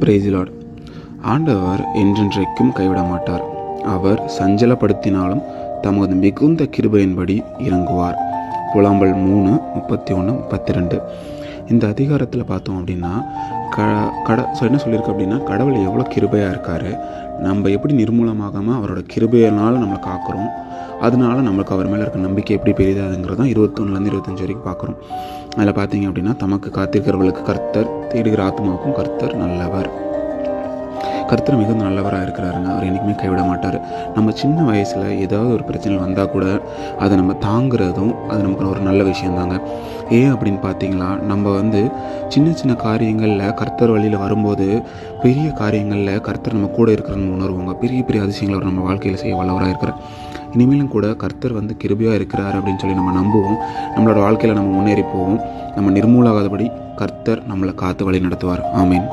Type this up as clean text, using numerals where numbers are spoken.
Praise the Lord. ஆண்டவர் என்றென்றைக்கும் கைவிட மாட்டார். அவர் சஞ்சலப்படுத்தினாலும் தமது மிகுந்த கிருபையின்படி இறங்குவார். புலாம்பல் 3:31-32. இந்த அதிகாரத்தில் பார்த்தோம் அப்படின்னா என்ன சொல்லியிருக்கு அப்படின்னா, கடவுள் எவ்வளோ கிருபையாக இருக்கார், நம்ம எப்படி நிர்மூலமாகாமல் அவரோட கிருபையினால் நம்மளை காக்கிறோம், அதனால நம்மளுக்கு அவர் மேலே இருக்க நம்பிக்கை எப்படி பெரிதாதுங்கிறது தான் 21-25 வரைக்கும் பார்க்குறோம். அதில் பார்த்தீங்க அப்படின்னா, தமக்கு காத்திருக்கிறவர்களுக்கு கர்த்தர், தேடுகிற ஆத்மாவுக்கும் கர்த்தர் நல்லவர். கர்த்தர் மிகவும் நல்லவராக இருக்கிறாருங்க. அவர் என்றைக்குமே கைவிட மாட்டார். நம்ம சின்ன வயசில் ஏதாவது ஒரு பிரச்சனை வந்தால் கூட அதை நம்ம தாங்கிறதும் அது நமக்கு ஒரு நல்ல விஷயந்தாங்க. ஏன் அப்படின்னு பார்த்தீங்களா, நம்ம சின்ன சின்ன காரியங்களில் கர்த்தர் வழியில் வரும்போது பெரிய காரியங்களில் கர்த்தர் நம்ம கூட இருக்கிறன்னு உணர்வோங்க. பெரிய பெரிய அதிசயங்களை அவர் நம்ம வாழ்க்கையில் செய்ய வல்லவராக இருக்கிறார். இனிமேலும் கூட கர்த்தர் கிருபையாக இருக்கிறார் அப்படின்னு சொல்லி நம்ம நம்புவோம். நம்மளோட வாழ்க்கையில் நம்ம முன்னேறி போவோம். நம்ம நிர்மூலாகாதபடி கர்த்தர் நம்மளை காத்து வழி நடத்துவார். ஆமீன்.